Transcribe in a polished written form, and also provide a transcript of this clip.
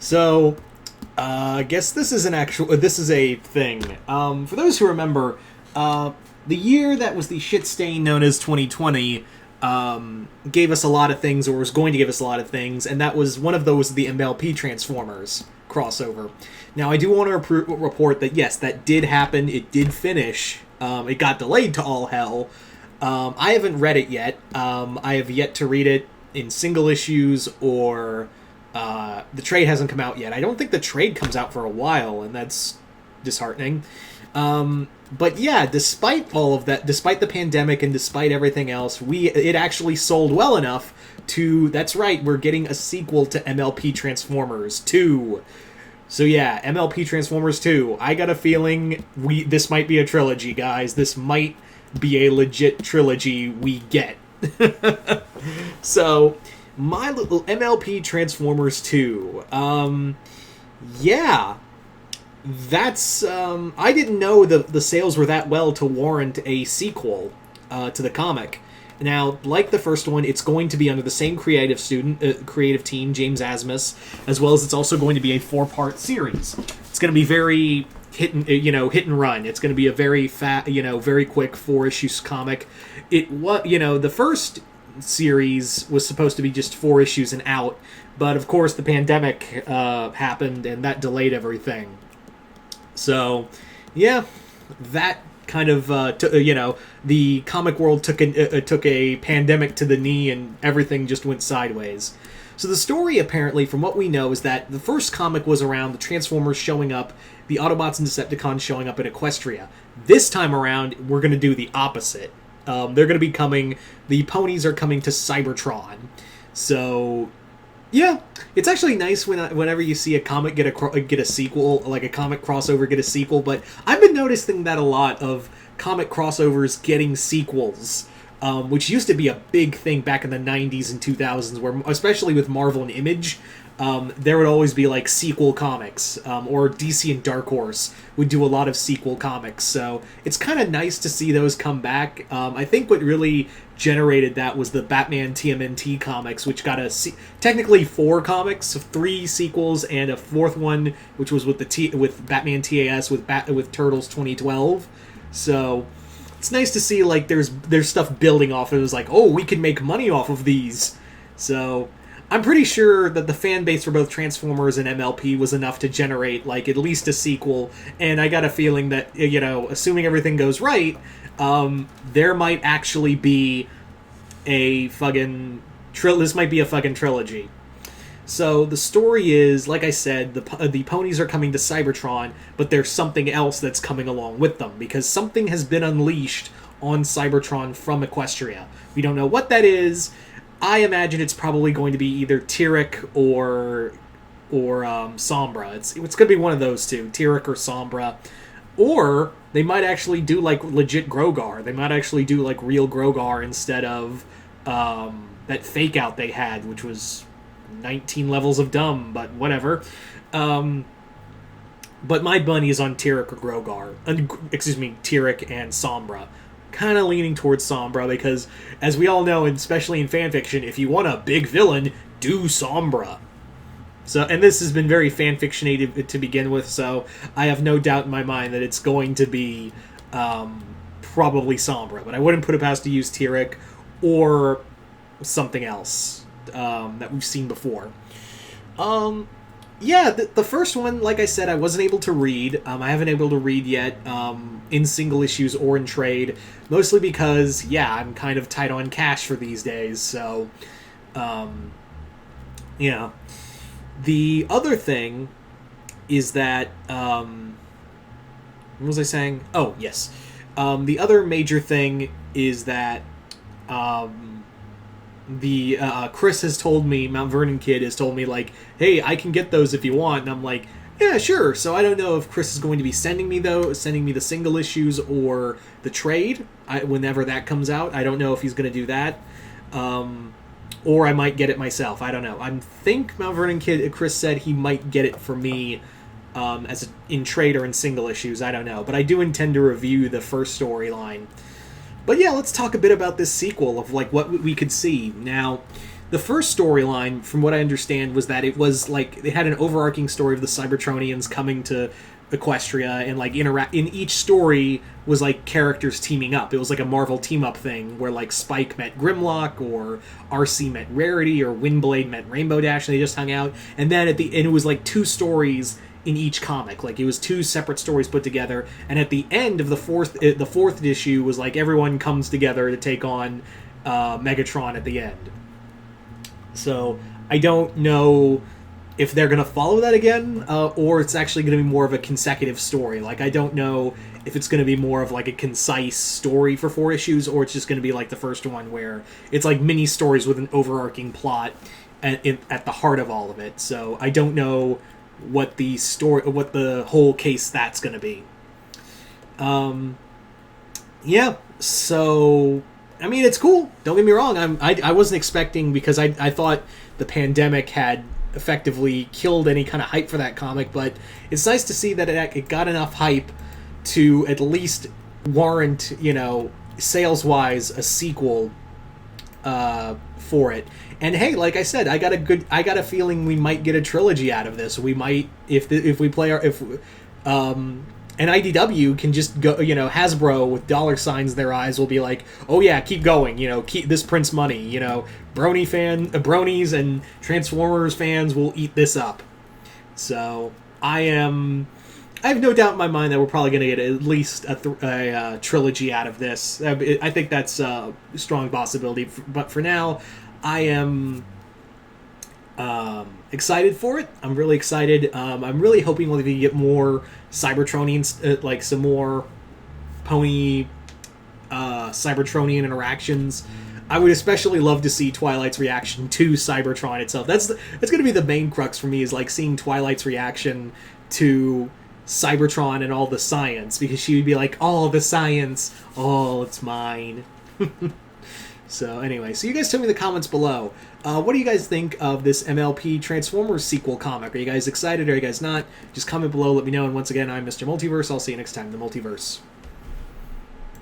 So, I guess this is an actual. This is a thing. For those who remember, the year that was the shit stain known as 2020 gave us a lot of things, or was going to give us a lot of things, and that was one of those the MLP Transformers crossover. Now, I do want to report that yes, that did happen. It did finish. It got delayed to all hell. I haven't read it yet. I have yet to read it in single issues or. The trade hasn't come out yet. I don't think the trade comes out for a while, and that's disheartening. But yeah, despite all of that, despite the pandemic and despite everything else, it actually sold well enough to... That's right, we're getting a sequel to MLP Transformers 2. So yeah, MLP Transformers 2. I got a feeling this might be a trilogy, guys. This might be a legit trilogy we get. So... My little MLP Transformers 2. Yeah. That's, I didn't know the sales were that well to warrant a sequel to the comic. Now, like the first one, it's going to be under the same creative team, James Asmus, as well as it's also going to be a 4-part series. It's going to be very hit and run. It's going to be a very very quick 4-issue comic. The first series was supposed to be just 4 issues and out, but of course the pandemic happened and that delayed everything. So yeah, that kind of the comic world took a pandemic to the knee and everything just went sideways. So the story, apparently, from what we know, is that the first comic was around the Transformers showing up, the Autobots and Decepticons showing up in Equestria. This time around, we're going to do the opposite. They're going to be coming... The ponies are coming to Cybertron. So, yeah. It's actually nice whenever you see a comic get a sequel, like a comic crossover get a sequel, but I've been noticing that a lot of comic crossovers getting sequels, which used to be a big thing back in the 90s and 2000s, where, especially with Marvel and Image, there would always be like sequel comics, or DC and Dark Horse would do a lot of sequel comics. So it's kind of nice to see those come back. I think what really generated that was the Batman TMNT comics, which got technically 4 comics, 3 sequels, and a 4th one, which was with with Batman TAS with Turtles 2012. So it's nice to see like there's stuff building off. It was like, oh, we can make money off of these. So I'm pretty sure that the fan base for both Transformers and MLP was enough to generate, like, at least a sequel, and I got a feeling that, assuming everything goes right, there might actually be a fucking... this might be a fucking trilogy. So, the story is, like I said, the ponies are coming to Cybertron, but there's something else that's coming along with them, because something has been unleashed on Cybertron from Equestria. We don't know what that is. I imagine it's probably going to be either Tyrek or Sombra. It's going to be one of those two, Tyrek or Sombra. Or they might actually do like legit Grogar. They might actually do like real Grogar instead of that fake out they had, which was 19 levels of dumb, but whatever. But my money is on Tyrek or Grogar. Tyrek and Sombra. Kind of leaning towards Sombra because, as we all know, especially in fanfiction, if you want a big villain, do Sombra. So, and this has been very fanfictionated to begin with, so I have no doubt in my mind that it's going to be probably Sombra. But I wouldn't put it past to use Tyrek or something else that we've seen before. Yeah, the first one, like I said, I wasn't able to read. I haven't been able to read yet in single issues or in trade, mostly because, yeah, I'm kind of tight on cash for these days, so, yeah. The other thing is that, what was I saying? Oh, yes. The other major thing is that, Chris has told me, Mount Vernon Kid has told me, like, hey, I can get those if you want, and I'm like, yeah, sure. So I don't know if Chris is going to be sending me the single issues or the trade, whenever that comes out. I don't know if he's going to do that, or I might get it myself. I don't know. I think Mount Vernon Kid, Chris said he might get it for me in trade or in single issues. I don't know, but I do intend to review the first storyline. But yeah, let's talk a bit about this sequel of like what we could see. Now, the first storyline, from what I understand, was that it was like they had an overarching story of the Cybertronians coming to Equestria, and like interact in each story was like characters teaming up. It was like a Marvel team up thing where like Spike met Grimlock, or RC met Rarity, or Windblade met Rainbow Dash, and they just hung out. And then it was like two stories in each comic. Like it was two separate stories put together, and at the end of the fourth issue was like everyone comes together to take on Megatron at the end. So I don't know if they're going to follow that again, or it's actually going to be more of a consecutive story. Like, I don't know if it's going to be more of like a concise story for 4 issues, or it's just going to be like the first one where it's like mini stories with an overarching plot at the heart of all of it. So I don't know what the whole case that's going to be. Yeah, so I mean, it's cool. Don't get me wrong. I wasn't expecting, because I thought the pandemic had effectively killed any kind of hype for that comic, but it's nice to see that it got enough hype to at least warrant, sales-wise, a sequel for it. And hey, like I said, I got a feeling we might get a trilogy out of this. We might, if we play and IDW can just go, Hasbro with dollar signs in their eyes will be like, oh yeah, keep going, keep this prints money, bronies and Transformers fans will eat this up. So I have no doubt in my mind that we're probably going to get at least a trilogy out of this. I think that's a strong possibility, but for now, I am excited for it. I'm really excited. I'm really hoping we can get more Cybertronians, like some more pony Cybertronian interactions. I would especially love to see Twilight's reaction to Cybertron itself. That's going to be the main crux for me, is like seeing Twilight's reaction to Cybertron and all the science, because she would be like, all the science, all it's mine. So anyway, so you guys tell me in the comments below, what do you guys think of this MLP Transformers sequel comic? Are you guys excited, or are you guys not? Just comment below, let me know, and once again, I'm Mr. Multiverse. I'll see you next time in the Multiverse.